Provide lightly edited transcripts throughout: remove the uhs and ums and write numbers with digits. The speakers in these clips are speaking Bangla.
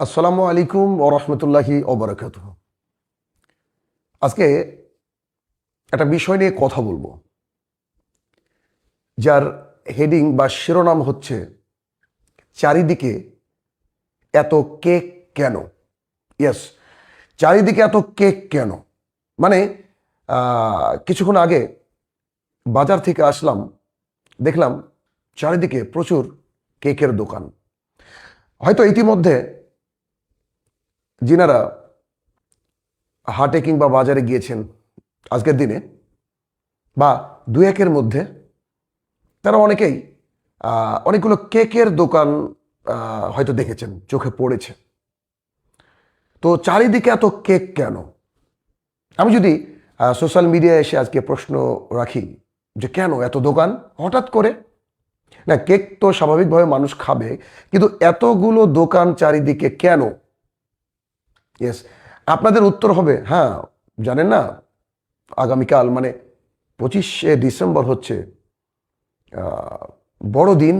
আসসালামু আলাইকুম ওরহমতুল্লাহি ওবরাকাতুহ। আজকে একটা বিষয় নিয়ে কথা বলবো, যার হেডিং বা শিরোনাম হচ্ছে চারিদিকে এত কেক কেন। ইয়েস, চারিদিকে এত কেক কেন। মানে কিছুক্ষণ আগে বাজার থেকে আসলাম, দেখলাম চারিদিকে প্রচুর কেকের দোকান। হয়তো ইতিমধ্যে যিনারা হাটে কিংবা বাজারে গিয়েছেন আজকের দিনে বা দু একের মধ্যে, তারা অনেকেই অনেকগুলো কেকের দোকান হয়তো দেখেছেন, চোখে পড়েছে। তো চারিদিকে এত কেক কেন? আমি যদি সোশ্যাল মিডিয়ায় এসে আজকে প্রশ্ন রাখি যে কেন এত দোকান হঠাৎ করে, না কেক তো স্বাভাবিকভাবে মানুষ খাবে, কিন্তু এতগুলো দোকান চারিদিকে কেন? ইয়েস, আপনাদের উত্তর হবে হ্যাঁ, জানেন না, আগামীকাল মানে 25শে ডিসেম্বর হচ্ছে বড়দিন।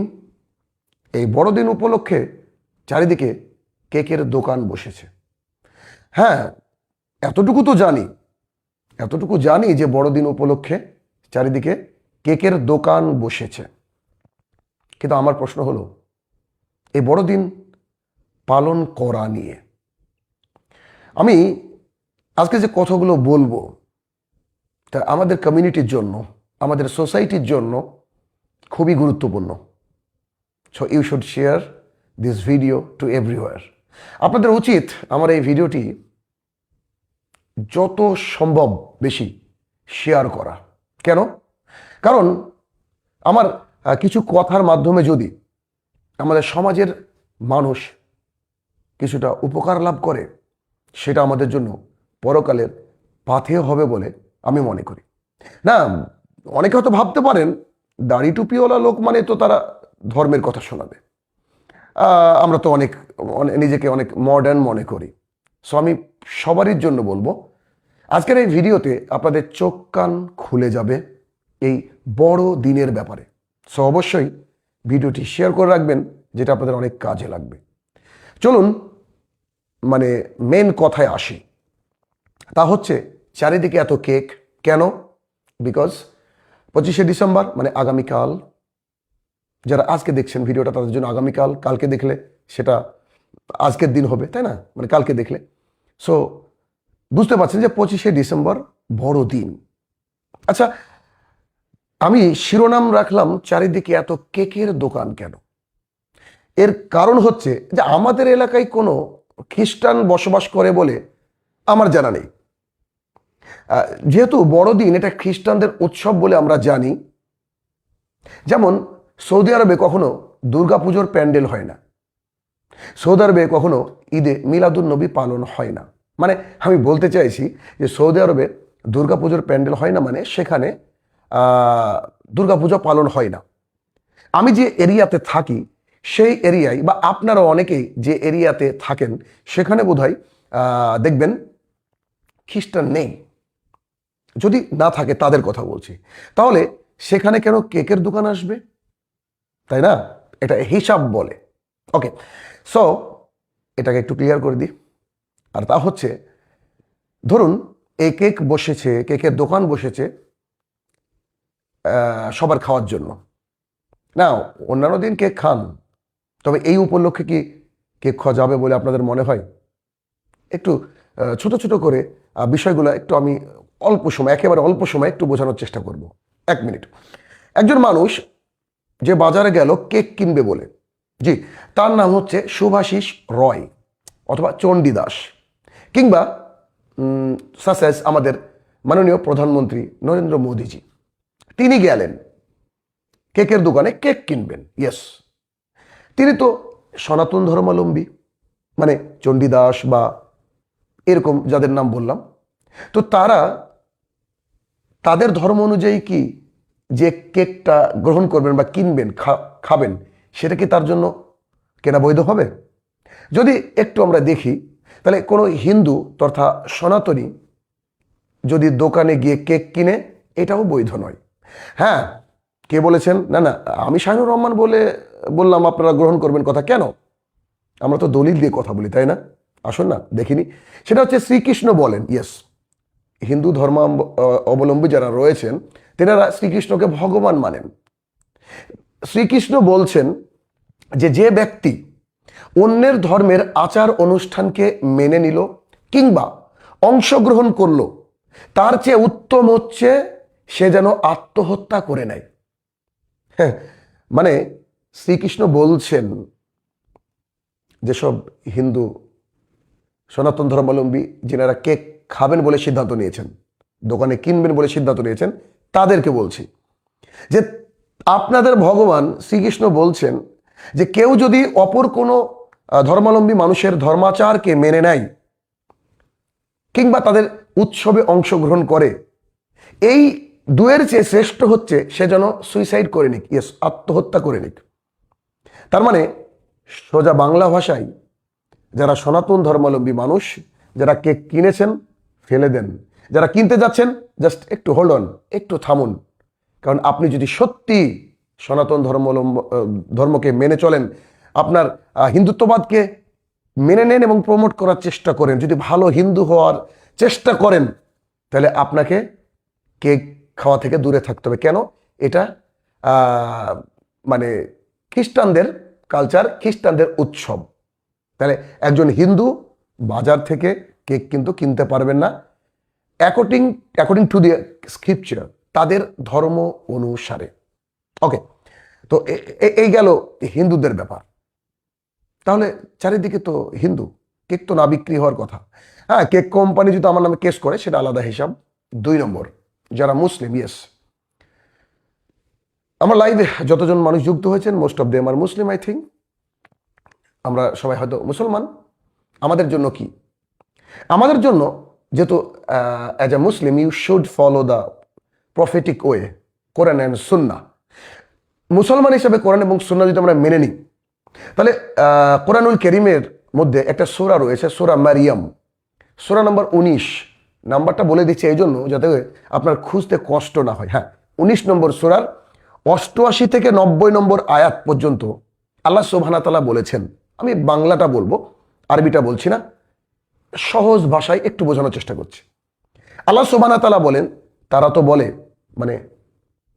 এই বড়দিন উপলক্ষে চারিদিকে কেকের দোকান বসেছে। হ্যাঁ, এতটুকু তো জানি, এতটুকু জানি যে বড়দিন উপলক্ষে চারিদিকে কেকের দোকান বসেছে। কিন্তু আমার প্রশ্ন হলো, এই বড়দিন পালন করা নিয়ে আমি আজকে যে কথাগুলো বলবো, তা আমাদের কমিউনিটির জন্য, আমাদের সোসাইটির জন্য খুবই গুরুত্বপূর্ণ। So you should share this video to everywhere. আপনাদের উচিত আমার এই ভিডিওটি যত সম্ভব বেশি শেয়ার করা। কেন? কারণ আমার কিছু কথার মাধ্যমে যদি আমাদের সমাজের মানুষ কিছুটা উপকার লাভ করে, সেটা আমাদের জন্য পরকালের পাথেয় হবে বলে আমি মনে করি। না, অনেকে হয়তো ভাবতে পারেন দাড়ি টুপিওয়ালা লোক মানে তো তারা ধর্মের কথা শোনাবে। আমরা তো নিজেকে অনেক মডার্ন মনে করি। সো আমি সবারই জন্য বলবো, আজকের এই ভিডিওতে আপনাদের চোখ কান খুলে যাবে এই বড় দিনের ব্যাপারে। সো অবশ্যই ভিডিওটি শেয়ার করে রাখবেন, যেটা আপনাদের অনেক কাজে লাগবে। চলুন মানে মেন কথায় আসি। তা হচ্ছে চারিদিকে এত কেক কেন? বিকজ 25শে ডিসেম্বর মানে আগামীকাল, যারা আজকে দেখছেন ভিডিওটা তাদের জন্য আগামীকাল, কালকে দেখলে সেটা আজকের দিন হবে, তাই না? মানে কালকে দেখলে। সো বুঝতে পারছেন যে 25শে ডিসেম্বর বড়দিন। আচ্ছা, আমি শিরোনাম রাখলাম চারিদিকে এত কেকের দোকান কেন। এর কারণ হচ্ছে যে আমাদের এলাকায় কোনো খ্রিস্টান বসবাস করে বলে আমার জানা নেই। যেহেতু বড়দিন এটা খ্রিস্টানদের উৎসব বলে আমরা জানি। যেমন সৌদি আরবে কখনো দুর্গাপুজোর প্যান্ডেল হয় না, সৌদি আরবে কখনো ঈদে মিলাদুন নবী পালন হয় না। মানে আমি বলতে চাইছি যে সৌদি আরবে দুর্গাপুজোর প্যান্ডেল হয় না, মানে সেখানে দুর্গাপুজো পালন হয় না। আমি যে এরিয়াতে থাকি সেই এরিয়ায় বা আপনারা অনেকেই যে এরিয়াতে থাকেন সেখানে বোধহয় দেখবেন খ্রিস্টান নেই। যদি না থাকে তাদের কথা বলছি, তাহলে সেখানে কেন কেকের দোকান আসবে? তাই না? এটা হিসাব বলে। ওকে, সো এটাকে একটু ক্লিয়ার করে দিই। আর তা হচ্ছে, ধরুন এই কেক বসেছে, কেকের দোকান বসেছে সবার খাওয়ার জন্য। না, অন্যান্য দিন কেক খান, তবে এই উপলক্ষে কি কেক খাওয়া যাবে বলে আপনাদের মনে হয়? একটু ছোট ছোট করে বিষয়গুলো একটু আমি অল্প সময়, একেবারে অল্প সময় একটু বোঝানোর চেষ্টা করব। 1 মিনিট। একজন মানুষ যে বাজারে গেল কেক কিনবে বলে, জি, তার নাম হচ্ছে শুভাশিস রয় অথবা চণ্ডীদাস, কিংবা সাসেস আমাদের মাননীয় প্রধানমন্ত্রী নরেন্দ্র মোদীজি। তিনি গেলেন কেকের দোকানে কেক কিনবেন। ইয়েস, তিনি তো সনাতন ধর্মাবলম্বী, মানে চণ্ডীদাস বা এরকম যাদের নাম বললাম। তো তারা তাদের ধর্ম অনুযায়ী কি যে কেকটা গ্রহণ করবেন বা কিনবেন, খাবেন, সেটা কি তার জন্য কেনা বৈধ হবে? যদি একটু আমরা দেখি, তাহলে কোনো হিন্দু তথা সনাতনী যদি দোকানে গিয়ে কেক কিনে, এটাও বৈধ নয়। হ্যাঁ, কে বলেছেন? না না, আমি শাহিনুর রহমান বললাম আপনারা গ্রহণ করবেন কথা কেন? আমরা তো দলিল দিয়ে কথা বলি, তাই না? আসুন না দেখিনি। সেটা হচ্ছে শ্রীকৃষ্ণ বলেন, ইয়েস, হিন্দু ধর্ম অবলম্বী যারা রয়েছেন তেনারা শ্রীকৃষ্ণকে ভগবান মানেন। শ্রীকৃষ্ণ বলছেন যে যে ব্যক্তি অন্যের ধর্মের আচার অনুষ্ঠানকে মেনে নিল কিংবা অংশগ্রহণ করলো, তার চেয়ে উত্তম হচ্ছে সে যেন আত্মহত্যা করে নেয়। হ্যাঁ, মানে শ্রীকৃষ্ণ বলছেন যেসব হিন্দু সনাতন ধর্মাবলম্বী যেনারা কেক খাবেন বলে সিদ্ধান্ত নিয়েছেন, দোকানে কিনবেন বলে সিদ্ধান্ত নিয়েছেন, তাদেরকে বলছি যে আপনাদের ভগবান শ্রীকৃষ্ণ বলছেন যে কেউ যদি অপর কোনো ধর্মাবলম্বী মানুষের ধর্মাচারকে মেনে নেয় কিংবা তাদের উৎসবে অংশগ্রহণ করে, এই দুয়ের চেয়ে শ্রেষ্ঠ হচ্ছে সে যেন সুইসাইড করে নিক, ইয়েস, আত্মহত্যা করে নিক। তার মানে সোজা বাংলা ভাষায় যারা সনাতন ধর্মাবলম্বী মানুষ যারা কেক কিনেছেন ফেলে দেন, যারা কিনতে যাচ্ছেন জাস্ট একটু হোল্ড অন, একটু থামুন। কারণ আপনি যদি সত্যি সনাতন ধর্মকে মেনে চলেন, আপনার হিন্দুত্ববাদকে মেনে নেন এবং প্রমোট করার চেষ্টা করেন, যদি ভালো হিন্দু হওয়ার চেষ্টা করেন, তাহলে আপনাকে কেক খাওয়া থেকে দূরে থাকতে হবে। কেন? এটা মানে খ্রিস্টানদের কালচার, খ্রিস্টানদের উৎসব। তাহলে একজন হিন্দু বাজার থেকে কেক কিন্তু কিনতে পারবেন না অ্যাকর্ডিং টু দি স্ক্রিপচার, তাদের ধর্ম অনুসারে। ওকে, তো এই গেল হিন্দুদের ব্যাপার। তাহলে চারিদিকে তো হিন্দু, কেক তো না বিক্রি হওয়ার কথা। হ্যাঁ, কেক কোম্পানি যদি আমার নামে কেস করে সেটা আলাদা হিসাব। 2 নম্বর, যারা মুসলিম, ইয়েস, আমার লাইভে যতজন মানুষ যুক্ত হয়েছেন most of them are Muslim, I think. আমরা সবাই হয়তো মুসলমান। আমাদের জন্য কি? আমাদের জন্য যেহেতু as a Muslim you should follow the prophetic way, Quran and Sunnah. মুসলমান হিসেবে কোরআন এবং সুন্নাহ যদি আমরা মেনে নিই, তাহলে কোরআনুল কারীমের মধ্যে একটা সূরা রয়েছে, সূরা মারিয়াম, সূরা নম্বর 19। নাম্বারটা বলে দিচ্ছি এই জন্য যাতে আপনার খুঁজতে কষ্ট না হয়। হ্যাঁ, 19 নম্বর সূরার 88 থেকে 90 নম্বর আয়াত পর্যন্ত আল্লাহ সুবহানাহু ওয়া তাআলা বলেছেন। আমি বাংলাটা বলবো, আরবিটা বলছি না, সহজ ভাষায় একটু বোঝানোর চেষ্টা করছি। আল্লাহ সুবহানাহু ওয়া তাআলা বলেন, তারা তো বলে, মানে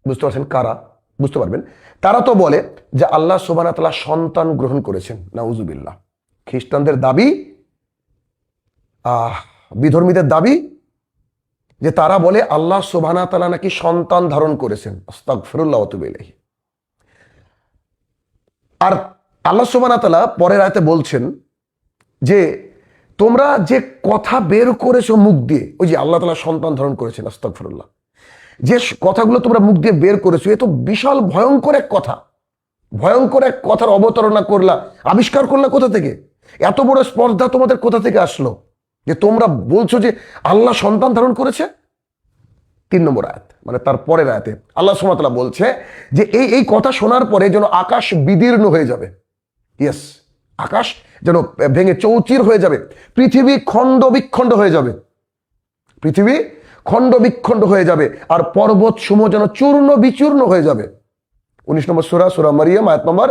বুঝতে পারছেন কারা? বুঝতে পারবেন। তারা তো বলে যে আল্লাহ সুবহানাহু ওয়া তাআলা সন্তান গ্রহণ করেছেন। নাউজুবিল্লাহ। খ্রিস্টানদের দাবি, বিধর্মীদের দাবি যে তারা বলে আল্লাহ সুবহানাহু ওয়া তাআলা নাকি সন্তান ধারণ করেছেন। আস্তাগফিরুল্লাহ ওয়া আতুবু ইলাইহি। আর আল্লাহ সুবহানাহু ওয়া তাআলা পরের আয়াতে বলছেন যে তোমরা যে কথা বের করেছো মুখ দিয়ে, ওই যে আল্লাহ তাআলা সন্তান ধারণ করেছেন, আস্তাগফিরুল্লাহ, যে কথাগুলো তোমরা মুখ দিয়ে বের করেছো, এ তো বিশাল ভয়ঙ্কর এক কথা। ভয়ঙ্কর এক কথার অবতারণা করলা, আবিষ্কার করলা কোথা থেকে? এত বড় স্পর্ধা তোমাদের কোথা থেকে আসলো যে তোমরা বলছো যে আল্লাহ সন্তান ধারণ করেছে? 3 নম্বর আয়াত, মানে তার পরের আয়াতে আল্লাহ সুবহানাহু ওয়া তাআলা বলছে যে এই কথা শোনার পরে যেন আকাশ বিদীর্ণ হয়ে যাবে। ইয়েস, আকাশ যেন ভেঙে চৌচির হয়ে যাবে, পৃথিবী খণ্ড বিখণ্ড হয়ে যাবে, পৃথিবী খণ্ড বিখণ্ড হয়ে যাবে, আর পর্বত সমূহ যেন চূর্ণ বিচূর্ণ হয়ে যাবে। 19 নম্বর সূরা, সূরা মারিয়াম, আয়াত নম্বর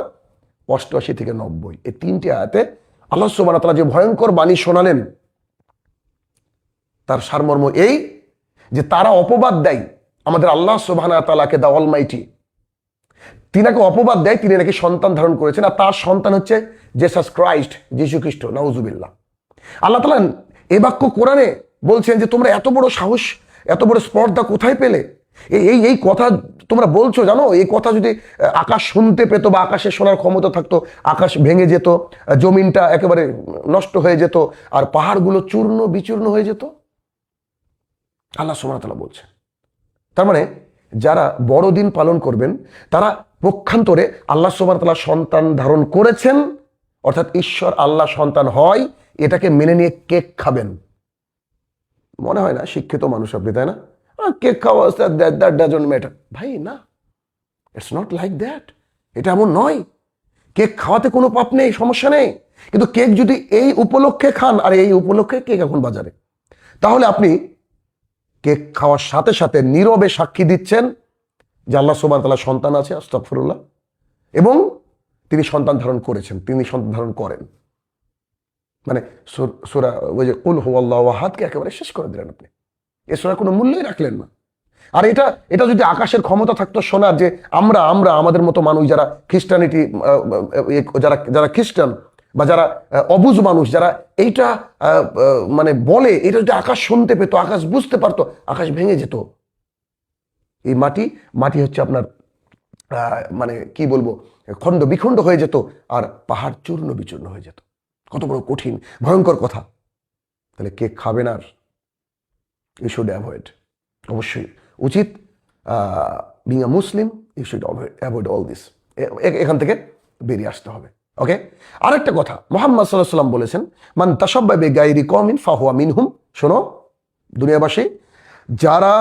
88 থেকে 90। এই 3টি আয়াতে আল্লাহ সুবহানাহু ওয়া তাআলা যে ভয়ঙ্কর বাণী শোনালেন, তার সারমর্ম এই যে তারা অপবাদ দেয় আমাদের আল্লাহ সুবহানাহু ওয়া তাআলাকে, দা অলমাইটি, তিনাকে অপবাদ দেয় তিনি নাকি সন্তান ধারণ করেছেন, আর তার সন্তান হচ্ছে জিসাস ক্রাইস্ট, যীশু খ্রিস্ট। নাউজুবিল্লাহ। আল্লাহ তাআলা এই বাক্য কোরআনে বলছেন যে তোমরা এত বড় সাহস, এত বড় স্পর্ধা কোথায় পেলে? এই কথা তোমরা বলছো, জানো এই কথা যদি আকাশ শুনতে পেত বা আকাশে শোনার ক্ষমতা থাকতো, আকাশ ভেঙে যেত, জমিনটা একেবারে নষ্ট হয়ে যেত, আর পাহাড়গুলো চূর্ণ বিচূর্ণ হয়ে যেত। আল্লাহ সুবহানাহু ওয়া তাআলা বলছেন। তার মানে যারা বড়দিন পালন করবেন তারা পক্ষান্তরে আল্লাহ সুবহানাহু ওয়া তাআলা সন্তান ধারণ করেছেন, অর্থাৎ ঈশ্বর আল্লাহ সন্তান হয়, এটাকে মেনে নিয়ে কেক খাবেন। মনে হয় না শিক্ষিত মানুষ আপনি, তাই না? কেক খাওয়া, দ্যাট ডাজন্ট ম্যাটার। ভাই না, ইটস নট লাইক দ্যাট। এটা এমন নয়। কেক খাওয়াতে কোনো পাপ নেই, সমস্যা নেই, কিন্তু কেক যদি এই উপলক্ষে খান, আর এই উপলক্ষে কেক এখন বাজারে, তাহলে আপনি কেক খাওয়ার সাথে সাথে নীরবে সাক্ষী দিচ্ছেন যে আল্লাহ সুবহানাহু ওয়া তাআলা সন্তান আছে, আস্তাগফিরুল্লাহ, এবং তিনি সন্তান ধারণ করেছেন, তিনি সন্তান ধারণ করেন। মানে সূরা ওই যে কুল হুয়াল্লাহু আহাদকে একেবারে শেষ করে দিলেন আপনি। এ সূরার কোনো মূল্যই রাখলেন না। আর এটা এটা যদি আকাশের ক্ষমতা থাকতো শোনার, যে আমরা আমরা আমাদের মতো মানুষ যারা খ্রিস্টানিটি, যারা যারা খ্রিস্টান বা যারা অবুঝ মানুষ, যারা এইটা মানে বলে, এটা যদি আকাশ শুনতে পেতো, আকাশ বুঝতে পারতো, আকাশ ভেঙে যেত। এই মাটি মাটি হচ্ছে আপনার মানে কি বলবো, খণ্ড বিখণ্ড হয়ে যেত, আর পাহাড় চূর্ণ বিচূর্ণ হয়ে যেত। কত বড় কঠিন ভয়ঙ্কর কথা। তাহলে কে খাবেন? আর ইউ শুড অ্যাভয়েড, অবশ্যই উচিত, being a Muslim you should avoid all this. এখান থেকে বেরিয়ে আসতে হবে। ওকে, আরেকটা কথা মুহাম্মদ সাল্লাল্লাহু আলাইহি ওয়াসাল্লাম বলেছেন, মান তাশাব্বাহা বিগাইরি কওমিন ফাহুয়া মিনহুম। শোনো দুনিয়াবাসী, যারা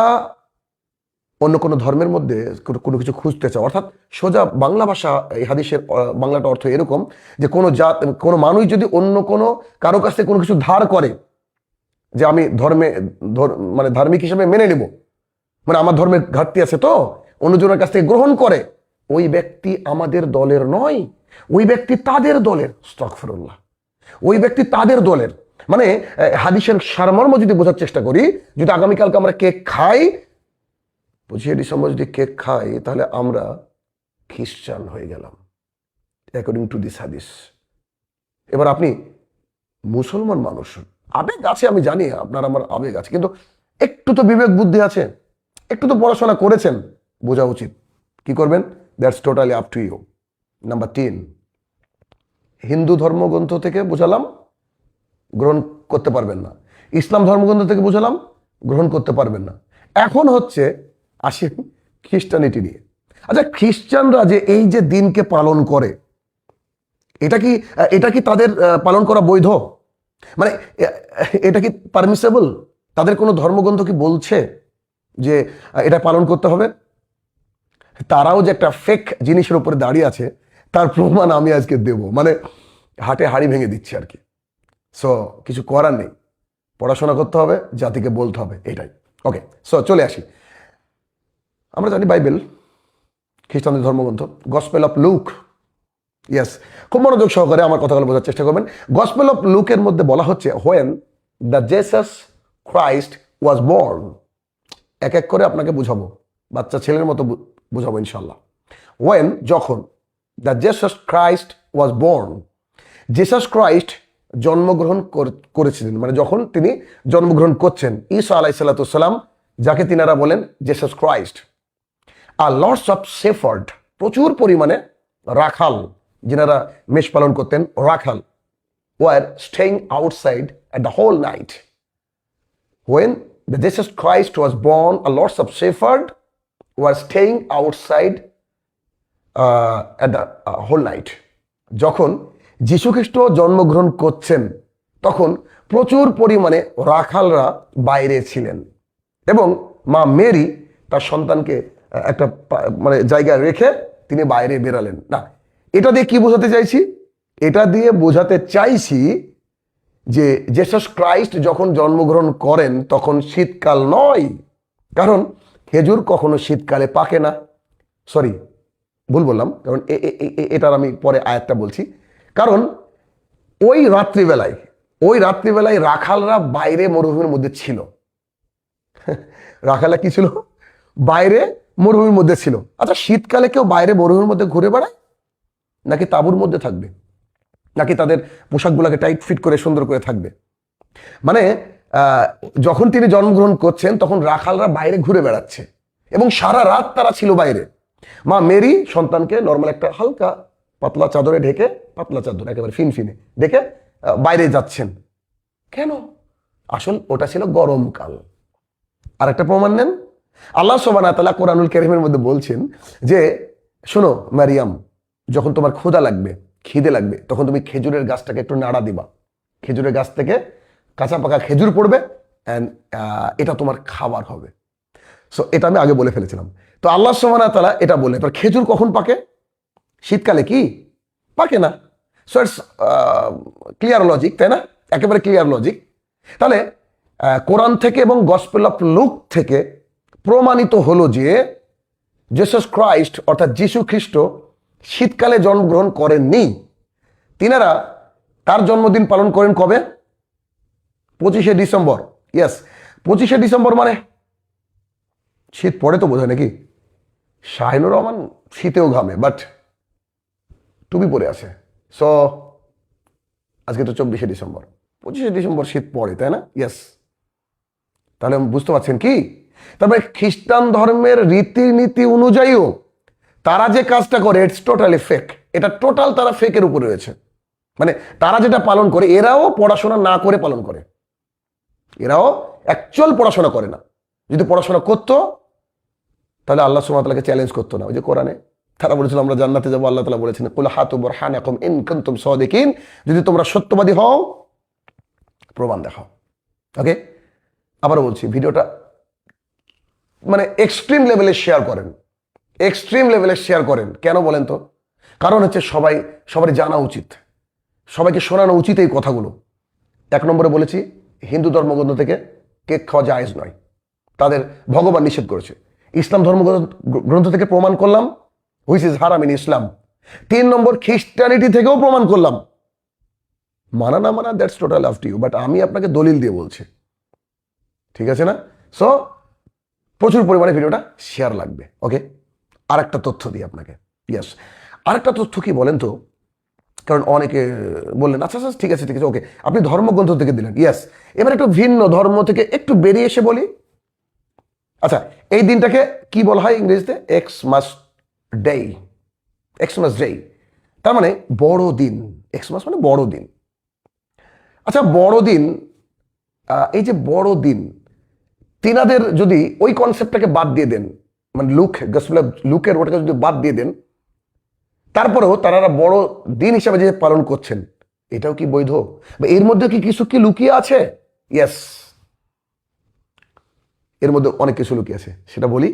অন্য কোনো ধর্মের মধ্যে কোনো কিছু খুঁজতে চাও, অর্থাৎ সোজা বাংলা ভাষা, এই হাদিসের বাংলাটা অর্থ এরকম যে কোনো মানুষ যদি অন্য কোনো কারো কাছ থেকে কোনো কিছু ধার করে, যে আমি মানে ধার্মিক হিসেবে মেনে নেব, মানে আমার ধর্মের ঘাটতি আছে তো অন্যজনের কাছ থেকে গ্রহণ করে, ওই ব্যক্তি আমাদের দলের নয়, ওই ব্যক্তি তাদের দলের। আস্তাগফিরুল্লাহ, ওই ব্যক্তি তাদের দলের। মানে হাদিসের সারমর্ম যদি বোঝার চেষ্টা করি, যদি আগামীকালকে আমরা কেক খাই, 25 ডিসেম্বর যদি কেক খাই, তাহলে আমরা খ্রিস্টান হয়ে গেলাম অ্যাকর্ডিং টু দিস হাদিস। এবার আপনি মুসলমান মানুষ, আবেগ আছে আমি জানি, আপনার আমার আবেগ আছে, কিন্তু একটু তো বিবেক বুদ্ধি আছে, একটু তো পড়াশোনা করেছেন, বোঝা উচিত। কি করবেন? That's totally up to you. Number 3, হিন্দু ধর্মগ্রন্থ থেকে বোঝালাম, গ্রহণ করতে পারবেন না। ইসলাম ধর্মগ্রন্থ থেকে বোঝালাম, গ্রহণ করতে পারবেন না। এখন হচ্ছে আসি খ্রিস্টানিটি নিয়ে। আচ্ছা, খ্রিস্টানরা যে এই যে দিনকে পালন করে, এটা কি তাদের পালন করা বৈধ? মানে এটা কি পারমিসেবল? তাদের কোনো ধর্মগ্রন্থ কি বলছে যে এটা পালন করতে হবে? তারাও যে একটা ফেক জিনিসের উপরে দাঁড়িয়ে আছে, তার প্রমাণ আমি আজকে দেব। মানে হাটে হাড়ি ভেঙে দিচ্ছি আর কি। সো কিছু করার নেই, পড়াশোনা করতে হবে, জাতিকে বলতে হবে, এটাই। ওকে, সো চলে আসি। আমরা জানি বাইবেল খ্রিস্টানদের ধর্মগ্রন্থ, গসপেল অফ লুক। ইয়েস, খুব মনোযোগ সহকারে আমার কথাগুলো বোঝার চেষ্টা করবেন। গসপেল অফ লুকের মধ্যে বলা হচ্ছে, when the Jesus Christ was born. এক এক করে আপনাকে বুঝাবো, বাচ্চা ছেলের মতো বুঝাবো ইনশাল্লাহ। ওয়েন, যখন, the Jesus Christ was born, Jesus Christ জন্মগ্রহণ করেছিলেন, মানে যখন তিনি জন্মগ্রহণ করছেন, ঈসা আলাইহিস সালাম, যাকে তিনারা বলেন জেসাস ক্রাইস্ট, আর লর্ডস অফ শেফার্ড, প্রচুর পরিমাণে রাখাল, যিনারা মেষ পালন করতেন, রাখাল, were staying outside at the whole night. When the Jesus Christ was born, a lots of shepherds were staying outside at the whole night. যখন যীশুখ্রিস্ট জন্মগ্রহণ করছেন, তখন প্রচুর পরিমাণে রাখালরা বাইরে ছিলেন, এবং মা মেরি তার সন্তানকে একটা মানে জায়গায় রেখে তিনি বাইরে বেরালেন না। এটা দিয়ে কি বোঝাতে চাইছি? এটা দিয়ে বোঝাতে চাইছি যে জেসাস ক্রাইস্ট যখন জন্মগ্রহণ করেন তখন শীতকাল নয়, কারণ খেজুর কখনো শীতকালে পাকে না। সরি, ভুল বললাম, কারণ এটার আমি পরে আয়াতটা বলছি। কারণ ওই রাত্রিবেলায় রাখালরা বাইরে মরুভূমির মধ্যে ছিল। রাখালরা কি ছিল? বাইরে মরুভূমির মধ্যে ছিল। আচ্ছা, শীতকালে কেউ বাইরে মরুভূমির মধ্যে ঘুরে বেড়ায় নাকি তাঁবুর মধ্যে থাকবে, নাকি তাদের পোশাকগুলোকে টাইট ফিট করে সুন্দর করে থাকবে? মানে যখন তিনি জন্মগ্রহণ করছেন তখন রাখালরা বাইরে ঘুরে বেড়াচ্ছে, এবং সারা রাত তারা ছিল বাইরে। মা মেরি সন্তানকে নর্মাল একটা হালকা পাতলা চাদরে ঢেকে, পাতলা চাদর একেবারে ফিনফিনে ঢেকে বাইরে যাচ্ছেন। কেন? আসল ওটা ছিল গরমকাল। আর একটা প্রমাণ নেন, আল্লাহ সুবহানাহু ওয়া তাআলা কোরআনুল কারীমের মধ্যে বলছেন যে, শোনো মারিয়াম, যখন তোমার খিদে লাগবে তখন তুমি খেজুরের গাছটাকে একটু নাড়া দিবা, খেজুরের গাছ থেকে কাঁচা পাকা খেজুর পড়বে, অ্যান্ড এটা তোমার খাবার হবে। সো এটা আমি আগে বলে ফেলেছিলাম। তো আল্লাহ সুবহানাহু ওয়া তাআলা এটা বলে, এবার খেজুর কখন পাকে? শীতকালে কি পাকে না। সো ইটস ক্লিয়ার লজিক, তাই না? একেবারে ক্লিয়ার লজিক। তাহলে কোরআন থেকে এবং গসপেল অফ লুক থেকে প্রমাণিত হলো যে জেসাস ক্রাইস্ট অর্থাৎ যীশু খ্রিস্ট শীতকালে জন্মগ্রহণ করেননি। তিনারা তার জন্মদিন পালন করেন কবে? 25শে ডিসেম্বর। ইয়েস, 25শে ডিসেম্বর মানে শীত পড়ে তো বোধহয় নাকি? শাহিনুর রহমান শীতেও ঘামে, বাট টুপি পরে আছে। সো আজকে তো 24শে ডিসেম্বর, 25শে ডিসেম্বর শীত পড়ে, তাই না? ইয়েস। তাহলে বুঝতে পারছেন কি? তারপরে খ্রিস্টান ধর্মের রীতিনীতি অনুযায়ীও তারা যে কাজটা করে ইটস টোটালি ফেক। এটা টোটাল তারা ফেকের উপরে রয়েছে। মানে তারা যেটা পালন করে এরাও পড়াশোনা না করে পালন করে, এরাও অ্যাকচুয়াল পড়াশোনা করে না। যদি পড়াশোনা করতো তাহলে আল্লাহ সুবহানাহু ওয়া তাআলাকে চ্যালেঞ্জ করতো না। ওই যে কোরআনে তারা বলেছিল আমরা জান্নাতে যাবো, আল্লাহ তাআলা বলেছেন কুল হাতু বুরহানাকুম ইন কুনতুম সাদিকিন, যদি তোমরা সত্যবাদী হও প্রমাণ দেখাও। ওকে, আবারও বলছি, ভিডিওটা মানে এক্সট্রিম লেভেলে শেয়ার করেন, এক্সট্রিম লেভেলে শেয়ার করেন। কেন বলেন তো? কারণ হচ্ছে সবারই জানা উচিত, সবাইকে শোনানো উচিত এই কথাগুলো। 1 নম্বরে বলেছি হিন্দু ধর্মগ্রন্থ থেকে কেক খাওয়া জায়েজ নয়, তাদের ভগবান নিষেধ করেছে। ইসলাম ধর্মগ্রন্থ থেকে প্রমাণ করলাম হুইচ ইজ হারাম ইন ইসলাম। 3 নম্বর খ্রিস্টানিটি থেকেও প্রমাণ করলাম। মানা না মানা that's total up to you, but আমি আপনাকে দলিল দিয়ে বলছি, ঠিক আছে না? সো প্রচুর পরিমাণে ভিডিওটা শেয়ার লাগবে। ওকে, আরেকটা তথ্য দিই আপনাকে। ইয়েস, আরেকটা তথ্য কি বলেন তো? কারণ অনেকে বললেন আচ্ছা আচ্ছা ঠিক আছে ঠিক আছে, ওকে আপনি ধর্মগ্রন্থ থেকে দিলেন। ইয়েস, এবার একটু ভিন্ন ধর্ম থেকে একটু বেরিয়ে এসে বলি। আচ্ছা, এই দিনটাকে কি বলা হয় ইংরেজিতে? Xmas day. এক্সমাস ডে তার মানে বড় দিন। এক্সমাস মানে বড় দিন। আচ্ছা, বড় দিন, এই যে বড় দিন, তিনাদের যদি ওই কনসেপ্টটাকে বাদ দিয়ে দেন, মানে লুকের ওটাকে যদি বাদ দিয়ে দেন, তারপরেও তারা বড় দিন হিসাবে যে পালন করছেন, এটাও কি বৈধ? বা এর মধ্যে কি কিছু কি লুকিয়ে আছে? ইয়েস, এর মধ্যে অনেক কিছু লুকিয়ে আছে, সেটা বলি।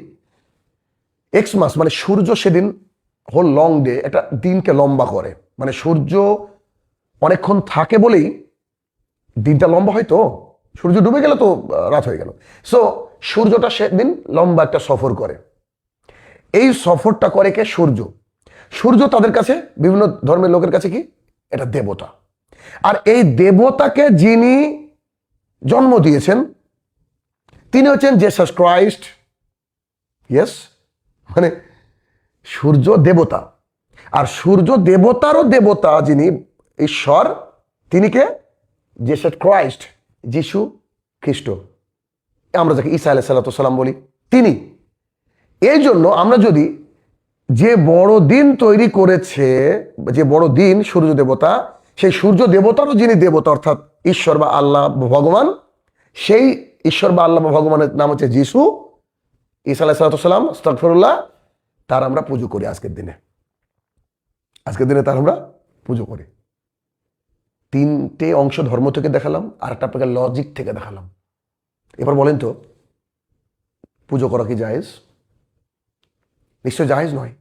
এক্সমাস মানে সূর্য সেদিন হোল লং ডে, একটা দিনকে লম্বা করে। মানে সূর্য অনেকক্ষণ থাকে বলেই দিনটা লম্বা হয়। তো সূর্য ডুবে গেলে তো রাত হয়ে গেল। সো সূর্যটা সেদিন লম্বা একটা সফর করে। এই সফরটা করে কে? সূর্য। সূর্য তাদের কাছে, বিভিন্ন ধর্মের লোকের কাছে কি এটা দেবতা। আর এই দেবতাকে যিনি জন্ম দিয়েছেন তিনি হচ্ছেন জেসাস ক্রাইস্ট। ইয়েস, মানে সূর্য দেবতা, আর সূর্য দেবতারও দেবতা যিনি ঈশ্বর, তিনি কে? জেসাস ক্রাইস্ট, যিশু খ্রিস্ট, আমরা যাকে ঈসা আলাইহিস সালাম বলি, তিনি। এই জন্য আমরা যদি যে বড় দিন তৈরি করেছে, যে বড় দিন সূর্য দেবতা, সেই সূর্য দেবতারও যিনি দেবতা অর্থাৎ ঈশ্বর বা আল্লাহ ভগবান, সেই ঈশ্বর বা আল্লাহ বা ভগবানের নাম হচ্ছে যিশু, ঈসা আলাইহিস সালাম, আস্তাগফিরুল্লাহ, তার আমরা পুজো করি আজকের দিনে। আজকের দিনে তার আমরা পুজো করি। 3টে অংশ ধর্ম থেকে দেখালাম, আর একটা আপনাকে লজিক থেকে দেখালাম। এবার বলেন তো পুজো করা কি জায়েজ? নিশ্চয় জায়েজ নয়।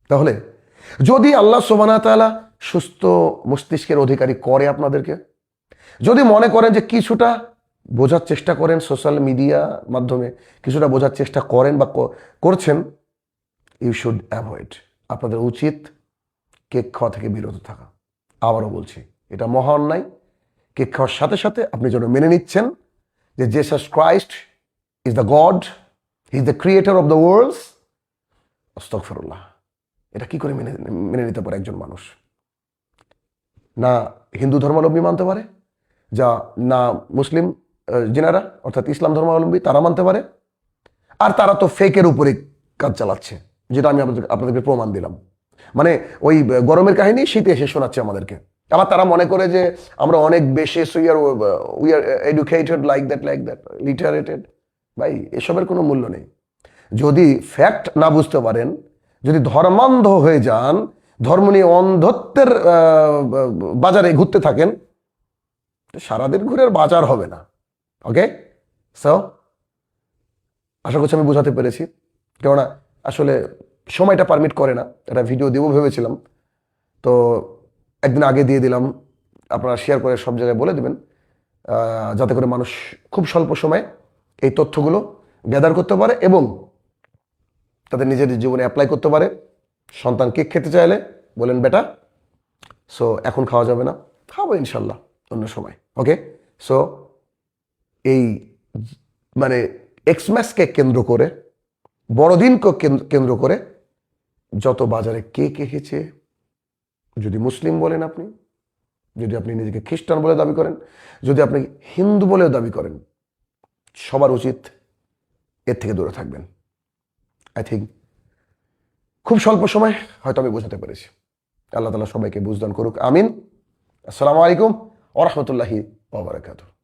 তাহলে যদি আল্লাহ সুবহানাহু ওয়া তাআলা সুস্থ মস্তিষ্কের অধিকারী করে আপনাদেরকে, যদি মনে করেন যে কিছুটা বোঝার চেষ্টা করেন, সোশ্যাল মিডিয়া মাধ্যমে কিছুটা বোঝার চেষ্টা করেন বা করছেন, ইউ শুড অ্যাভয়েড। আপনাদের উচিত কেক খাওয়া থেকে বিরত থাকা। আবারও বলছি, এটা মহা অন্যায়। কেক খাওয়ার সাথে সাথে আপনি যেন মেনে নিচ্ছেন যে Jesus Christ is the god, he is the creator of the worlds. আস্তাগফিরুল্লাহ। এটা কি করে মেনে নিতে পারে একজন মানুষ? না হিন্দু ধর্মাবলম্বী মানতে পারে, যা না মুসলিম যিনারা অর্থাৎ ইসলাম ধর্মাবলম্বী তারা মানতে পারে। আর তারা তো ফেকের উপরে কাজ চালাচ্ছে, যেটা আমি আপনাদেরকে প্রমাণ দিলাম। মানে ওই গরমের কাহিনী শীতে এসে শোনাচ্ছে আমাদেরকে। আবার তারা মনে করে যে আমরা অনেক বেশি we are educated like that লিটারেটেড। ভাই, এসবের কোনো মূল্য নেই। যদি ফ্যাক্ট না বুঝতে পারেন, যদি ধর্মান্ধ হয়ে যান, ধর্ম নিয়ে অন্ধত্বের বাজারে ঘুরতে থাকেন, সারাদিন ঘুরে বাজার হবে না। ওকে, সো আশা করছি আমি বোঝাতে পেরেছি। কেননা আসলে সময়টা পারমিট করে না, একটা ভিডিও দেবো ভেবেছিলাম, তো একদিন আগে দিয়ে দিলাম। আপনারা শেয়ার করে সব জায়গায় বলে দেবেন, যাতে করে মানুষ খুব স্বল্প সময়ে এই তথ্যগুলো গ্যাদার করতে পারে এবং তাদের নিজেদের জীবনে অ্যাপ্লাই করতে পারে। সন্তান কেক খেতে চাইলে বলেন বেটা, সো এখন খাওয়া যাবে না, খাবো ইনশাল্লাহ অন্য সময়। ওকে, সো এই মানে এক্সম্যাসকে কেন্দ্র করে, বড়দিনকে কেন্দ্র করে যত বাজারে কেক এসেছে, যদি মুসলিম বলেন আপনি, যদি আপনি নিজেকে খ্রিস্টান বলে দাবি করেন, যদি আপনি হিন্দু বলেও দাবি করেন, সবার উচিত এর থেকে দূরে থাকবেন। আই থিঙ্ক খুব স্বল্প সময় হয়তো আমি বোঝাতে পেরেছি। আল্লাহ তাআলা সবাইকে বুঝদান করুক, আমিন। আসসালামু আলাইকুম ওয়া রাহমাতুল্লাহি ওয়া বারাকাতুহু।